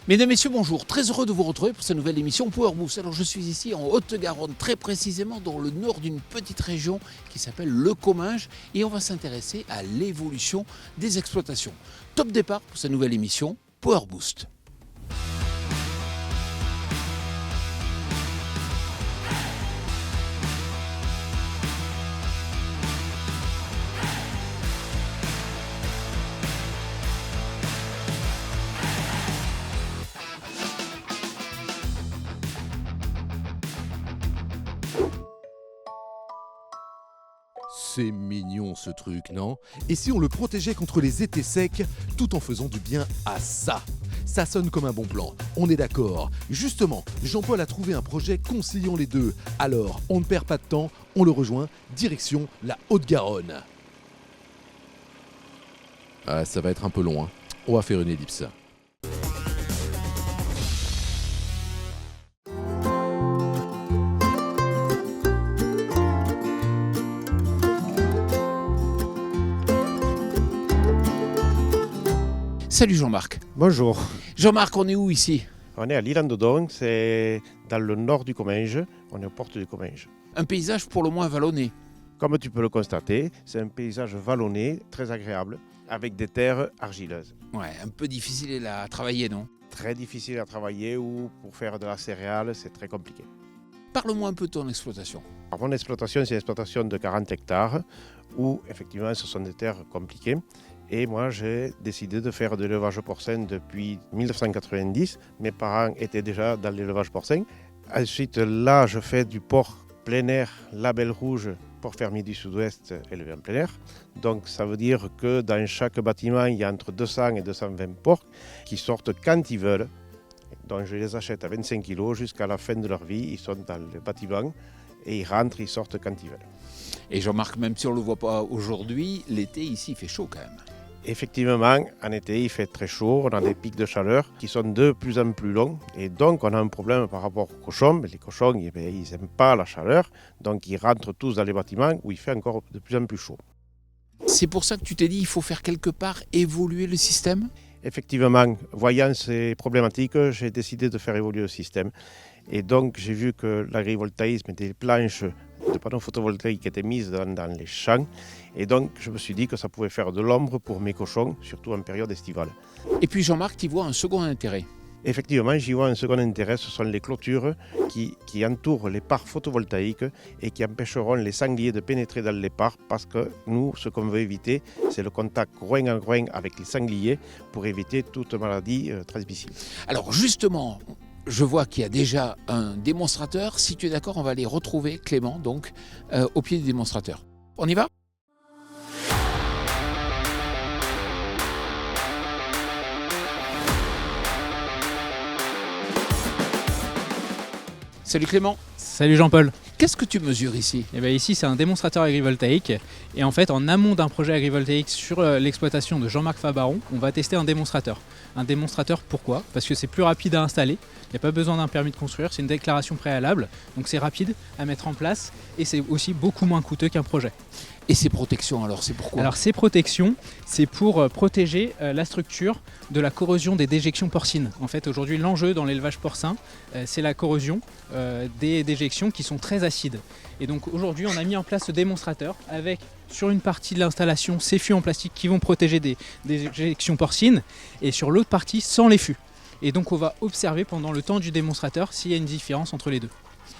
Mesdames, Messieurs, bonjour. Très heureux de vous retrouver pour cette nouvelle émission Power Boost. Alors je suis ici en Haute-Garonne, très précisément dans le nord d'une petite région qui s'appelle le Comminges et on va s'intéresser à l'évolution des exploitations. Top départ pour cette nouvelle émission Power Boost. C'est mignon ce truc, non? Et si on le protégeait contre les étés secs, tout en faisant du bien à ça? Ça sonne comme un bon plan, on est d'accord. Justement, Jean-Paul a trouvé un projet conciliant les deux. Alors, on ne perd pas de temps, on le rejoint, direction la Haute-Garonne. Ah, ça va être un peu long, hein. On va faire une ellipse. Salut Jean-Marc. Bonjour. Jean-Marc, on est où ici? On est à l'Île-en-Dodon, c'est dans le nord du Comminges, on est aux portes du Comminges. Un paysage pour le moins vallonné. Comme tu peux le constater, c'est un paysage vallonné, très agréable, avec des terres argileuses. Ouais, un peu difficile à travailler, non? Très difficile à travailler ou pour faire de la céréale, c'est très compliqué. Parle-moi un peu de ton exploitation. Alors, mon exploitation, c'est une exploitation de 40 hectares, où effectivement ce sont des terres compliquées. Et moi, j'ai décidé de faire de l'élevage porcin depuis 1990. Mes parents étaient déjà dans l'élevage porcin. Ensuite, là, je fais du porc plein air, label rouge, porc fermier du Sud-Ouest élevé en plein air. Donc, ça veut dire que dans chaque bâtiment, il y a entre 200 et 220 porcs qui sortent quand ils veulent. Donc, je les achète à 25 kg jusqu'à la fin de leur vie. Ils sont dans le bâtiment et ils rentrent, ils sortent quand ils veulent. Et Jean-Marc, même si on ne le voit pas aujourd'hui, l'été ici, il fait chaud quand même. Effectivement, en été, il fait très chaud, on a des pics de chaleur qui sont de plus en plus longs et donc on a un problème par rapport aux cochons. Les cochons, ils n'aiment pas la chaleur, donc ils rentrent tous dans les bâtiments où il fait encore de plus en plus chaud. C'est pour ça que tu t'es dit qu'il faut faire quelque part évoluer le système? Effectivement, voyant ces problématiques, j'ai décidé de faire évoluer le système. Et donc j'ai vu que l'agrivoltaïsme et des planches de panneaux photovoltaïques étaient mises dans les champs. Et donc je me suis dit que ça pouvait faire de l'ombre pour mes cochons, surtout en période estivale. Et puis Jean-Marc, tu vois un second intérêt. Effectivement, j'y vois un second intérêt, ce sont les clôtures qui entourent les parcs photovoltaïques et qui empêcheront les sangliers de pénétrer dans les parcs parce que nous, ce qu'on veut éviter, c'est le contact groin en groin avec les sangliers pour éviter toute maladie transmissible. Alors justement, je vois qu'il y a déjà un démonstrateur. Si tu es d'accord, on va aller retrouver Clément donc, au pied du démonstrateur. On y va ? Salut Clément. Salut Jean-Paul. Qu'est-ce que tu mesures ici? Ici c'est un démonstrateur agrivoltaïque et en fait en amont d'un projet agrivoltaïque sur l'exploitation de Jean-Marc Fabaron, on va tester un démonstrateur. Un démonstrateur pourquoi? Parce que c'est plus rapide à installer, il n'y a pas besoin d'un permis de construire, c'est une déclaration préalable, donc c'est rapide à mettre en place et c'est aussi beaucoup moins coûteux qu'un projet. Et ces protections alors, c'est pourquoi? Alors ces protections, c'est pour protéger la structure de la corrosion des déjections porcines. En fait aujourd'hui l'enjeu dans l'élevage porcin, c'est la corrosion des déjections qui sont très acides. Et donc aujourd'hui on a mis en place ce démonstrateur avec sur une partie de l'installation ces fûts en plastique qui vont protéger des déjections porcines et sur l'autre partie sans les fûts. Et donc on va observer pendant le temps du démonstrateur s'il y a une différence entre les deux.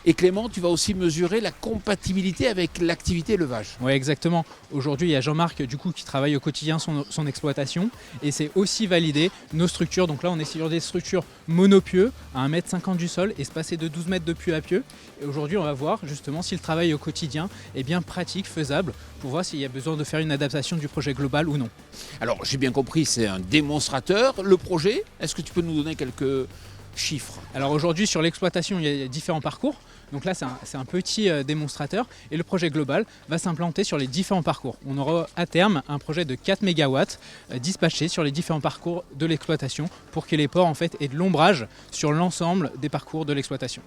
Et Clément, tu vas aussi mesurer la compatibilité avec l'activité élevage. Oui, exactement. Aujourd'hui, il y a Jean-Marc du coup, qui travaille au quotidien son exploitation et c'est aussi valider nos structures. Donc là, on est sur des structures monopieux à 1,50 m du sol, espacées de 12 mètres de pieux à pieux. Et aujourd'hui, on va voir justement si le travail au quotidien est bien pratique, faisable, pour voir s'il y a besoin de faire une adaptation du projet global ou non. Alors, j'ai bien compris, c'est un démonstrateur. Le projet, est-ce que tu peux nous donner quelques chiffres? Alors aujourd'hui, sur l'exploitation, il y a différents parcours. Donc là, c'est un petit démonstrateur et le projet global va s'implanter sur les différents parcours. On aura à terme un projet de 4 MW dispatché sur les différents parcours de l'exploitation pour que les porcs en fait, aient de l'ombrage sur l'ensemble des parcours de l'exploitation.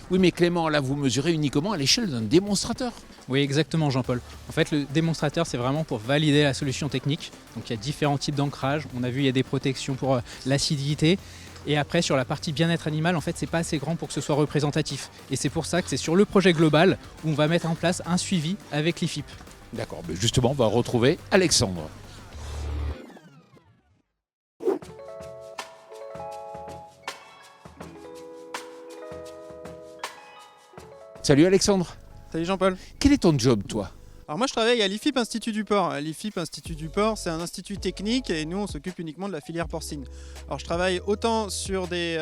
Oui, mais Clément, là, vous mesurez uniquement à l'échelle d'un démonstrateur. Oui, exactement, Jean-Paul. En fait, le démonstrateur, c'est vraiment pour valider la solution technique. Donc, il y a différents types d'ancrage. On a vu, il y a des protections pour l'acidité. Et après, sur la partie bien-être animal, en fait, c'est pas assez grand pour que ce soit représentatif. Et c'est pour ça que c'est sur le projet global où on va mettre en place un suivi avec l'IFIP. D'accord, mais justement, on va retrouver Alexandre. Salut Alexandre, Salut Jean-Paul. quel est ton job toi ? Alors moi je travaille à l'IFIP Institut du Porc. L'IFIP Institut du Porc, c'est un institut technique et nous on s'occupe uniquement de la filière porcine. Alors je travaille autant sur des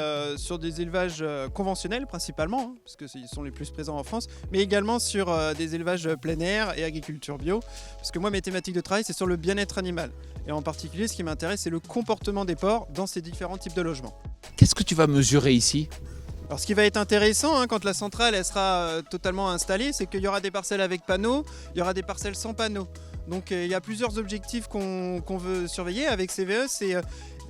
élevages conventionnels principalement, hein, parce que ils sont les plus présents en France, mais également sur des élevages plein air et agriculture bio, parce que moi mes thématiques de travail c'est sur le bien-être animal. Et en particulier ce qui m'intéresse c'est le comportement des porcs dans ces différents types de logements. Qu'est-ce que tu vas mesurer ici ? Alors ce qui va être intéressant quand la centrale elle sera totalement installée, c'est qu'il y aura des parcelles avec panneaux, il y aura des parcelles sans panneaux. Donc il y a plusieurs objectifs qu'on veut surveiller avec CVE, c'est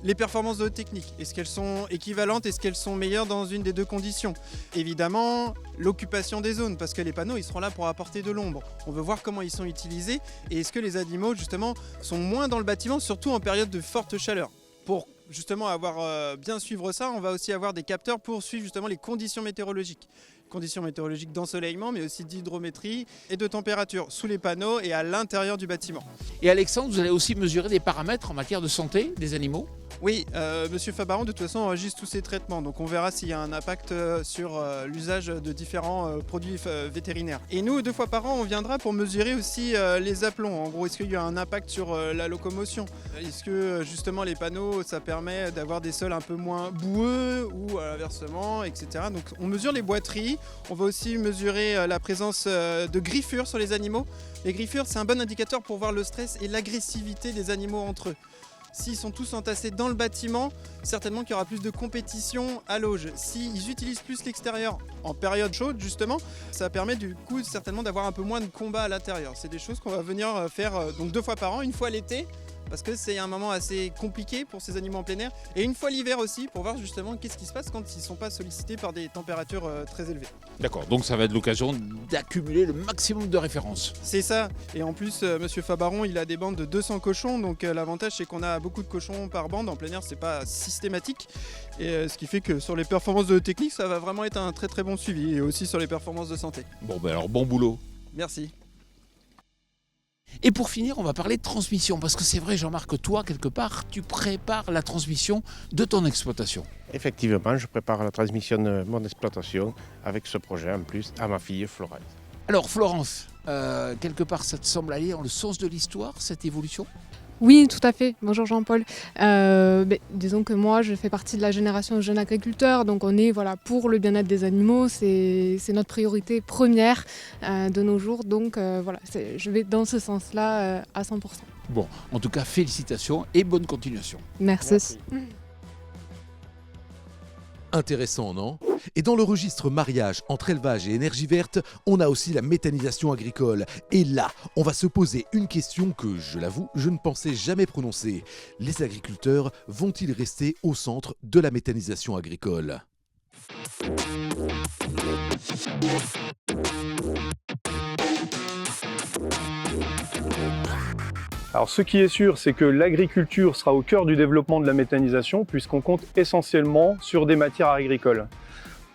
les performances de haute technique. Est-ce qu'elles sont équivalentes, est-ce qu'elles sont meilleures dans une des deux conditions ? Évidemment, l'occupation des zones, parce que les panneaux ils seront là pour apporter de l'ombre. On veut voir comment ils sont utilisés et est-ce que les animaux justement sont moins dans le bâtiment, surtout en période de forte chaleur. Pour justement bien suivre ça, on va aussi avoir des capteurs pour suivre justement les conditions météorologiques. Conditions météorologiques d'ensoleillement, mais aussi d'hydrométrie et de température sous les panneaux et à l'intérieur du bâtiment. Et Alexandre, vous allez aussi mesurer des paramètres en matière de santé des animaux ? Oui, Monsieur Fabaron de toute façon enregistre tous ces traitements, donc on verra s'il y a un impact sur l'usage de différents produits vétérinaires. Et nous, 2 fois par an, on viendra pour mesurer aussi les aplombs. En gros, est-ce qu'il y a un impact sur la locomotion ? Est-ce que justement les panneaux, ça permet d'avoir des sols un peu moins boueux ou inversement, etc. Donc on mesure les boiteries, on va aussi mesurer la présence de griffures sur les animaux. Les griffures, c'est un bon indicateur pour voir le stress et l'agressivité des animaux entre eux. S'ils sont tous entassés dans le bâtiment, certainement qu'il y aura plus de compétition à l'auge. S'ils utilisent plus l'extérieur en période chaude, justement, ça permet du coup certainement d'avoir un peu moins de combat à l'intérieur. C'est des choses qu'on va venir faire donc 2 fois par an, une fois l'été, parce que c'est un moment assez compliqué pour ces animaux en plein air, et une fois l'hiver aussi, pour voir justement qu'est-ce qui se passe quand ils ne sont pas sollicités par des températures très élevées. D'accord, donc ça va être l'occasion d'accumuler le maximum de références. C'est ça, et en plus Monsieur Fabaron il a des bandes de 200 cochons, donc l'avantage c'est qu'on a beaucoup de cochons par bande, en plein air c'est pas systématique, et ce qui fait que sur les performances de technique ça va vraiment être un très très bon suivi, et aussi sur les performances de santé. Bon ben alors bon boulot. Merci. Et pour finir, on va parler de transmission, parce que c'est vrai Jean-Marc, toi quelque part, tu prépares la transmission de ton exploitation. Effectivement, je prépare la transmission de mon exploitation avec ce projet en plus à ma fille Florence. Alors Florence, quelque part ça te semble aller dans le sens de l'histoire, cette évolution ? Oui, tout à fait. Bonjour Jean-Paul. Disons que moi, je fais partie de la génération de jeunes agriculteurs, donc on est pour le bien-être des animaux, c'est notre priorité première de nos jours, donc je vais dans ce sens-là à 100%. Bon, en tout cas, félicitations et bonne continuation. Merci. Intéressant, non ? Et dans le registre mariage entre élevage et énergie verte, on a aussi la méthanisation agricole. Et là, on va se poser une question que, je l'avoue, je ne pensais jamais prononcer. Les agriculteurs vont-ils rester au centre de la méthanisation agricole ? Alors ce qui est sûr, c'est que l'agriculture sera au cœur du développement de la méthanisation puisqu'on compte essentiellement sur des matières agricoles.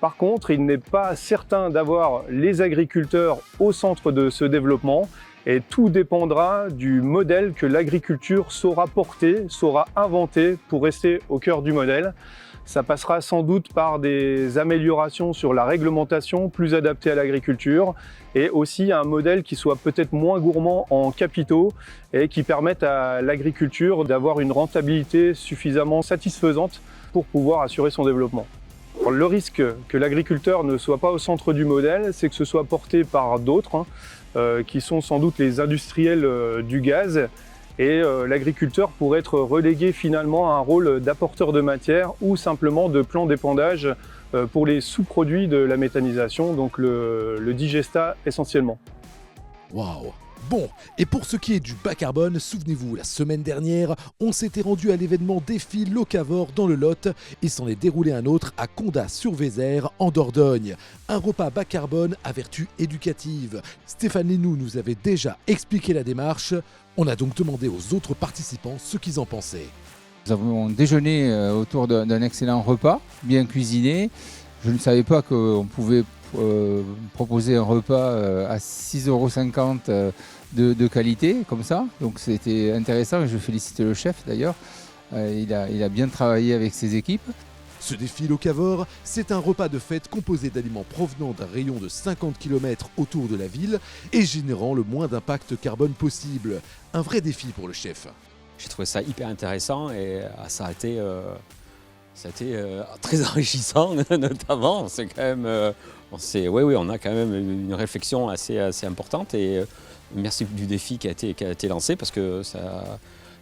Par contre, il n'est pas certain d'avoir les agriculteurs au centre de ce développement et tout dépendra du modèle que l'agriculture saura porter, saura inventer pour rester au cœur du modèle. Ça passera sans doute par des améliorations sur la réglementation plus adaptée à l'agriculture et aussi un modèle qui soit peut-être moins gourmand en capitaux et qui permette à l'agriculture d'avoir une rentabilité suffisamment satisfaisante pour pouvoir assurer son développement. Alors, le risque que l'agriculteur ne soit pas au centre du modèle, c'est que ce soit porté par d'autres, qui sont sans doute les industriels du gaz. Et l'agriculteur pourrait être relégué finalement à un rôle d'apporteur de matière ou simplement de plan d'épandage pour les sous-produits de la méthanisation, donc le digestat essentiellement. Waouh! Bon, et pour ce qui est du bas carbone, souvenez-vous, la semaine dernière, on s'était rendu à l'événement Défi Locavore dans le Lot et s'en est déroulé un autre à Condat-sur-Vézère en Dordogne. Un repas bas carbone à vertu éducative. Stéphane Linou nous avait déjà expliqué la démarche. On a donc demandé aux autres participants ce qu'ils en pensaient. Nous avons déjeuné autour d'un excellent repas, bien cuisiné. Je ne savais pas qu'on pouvait proposer un repas à 6,50 € de qualité, comme ça. Donc c'était intéressant et je félicite le chef d'ailleurs. Il a bien travaillé avec ses équipes. Ce défi locavore, c'est un repas de fête composé d'aliments provenant d'un rayon de 50 km autour de la ville et générant le moins d'impact carbone possible. Un vrai défi pour le chef. J'ai trouvé ça hyper intéressant et ça a été très enrichissant notamment. C'est quand même, on a quand même une réflexion assez importante et merci du défi qui a été lancé parce que ça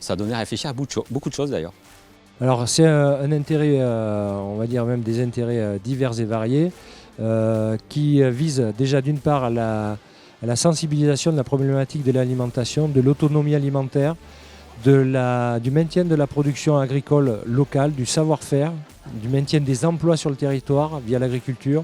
a donné à réfléchir à beaucoup de choses d'ailleurs. Alors c'est un intérêt, on va dire même des intérêts divers et variés qui visent déjà d'une part à la sensibilisation de la problématique de l'alimentation, de l'autonomie alimentaire, du maintien de la production agricole locale, du savoir-faire, du maintien des emplois sur le territoire via l'agriculture,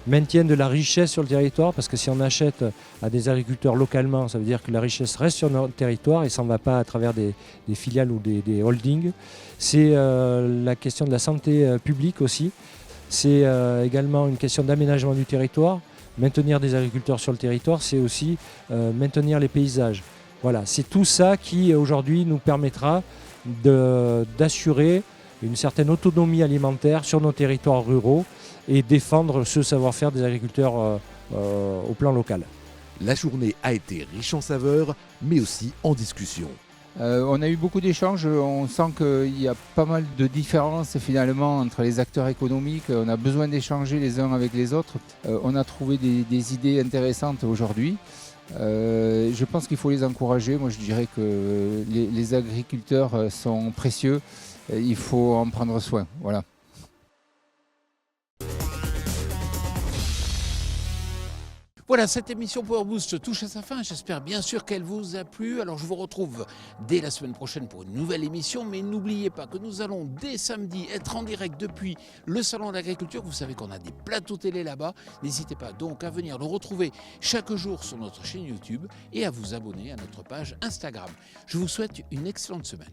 maintien de la richesse sur le territoire, parce que si on achète à des agriculteurs localement, ça veut dire que la richesse reste sur notre territoire et ça ne va pas à travers des filiales ou des holdings. C'est la question de la santé publique aussi. C'est également une question d'aménagement du territoire. Maintenir des agriculteurs sur le territoire, c'est aussi maintenir les paysages. Voilà, c'est tout ça qui aujourd'hui nous permettra d'assurer une certaine autonomie alimentaire sur nos territoires ruraux et défendre ce savoir-faire des agriculteurs au plan local. La journée a été riche en saveurs, mais aussi en discussions. On a eu beaucoup d'échanges, on sent qu'il y a pas mal de différences finalement entre les acteurs économiques, on a besoin d'échanger les uns avec les autres. On a trouvé des idées intéressantes aujourd'hui. Je pense qu'il faut les encourager. Moi je dirais que les agriculteurs sont précieux, il faut en prendre soin. Voilà. Voilà, cette émission Power Boost touche à sa fin. J'espère bien sûr qu'elle vous a plu. Alors je vous retrouve dès la semaine prochaine pour une nouvelle émission. Mais n'oubliez pas que nous allons dès samedi être en direct depuis le Salon de l'Agriculture. Vous savez qu'on a des plateaux télé là-bas. N'hésitez pas donc à venir le retrouver chaque jour sur notre chaîne YouTube et à vous abonner à notre page Instagram. Je vous souhaite une excellente semaine.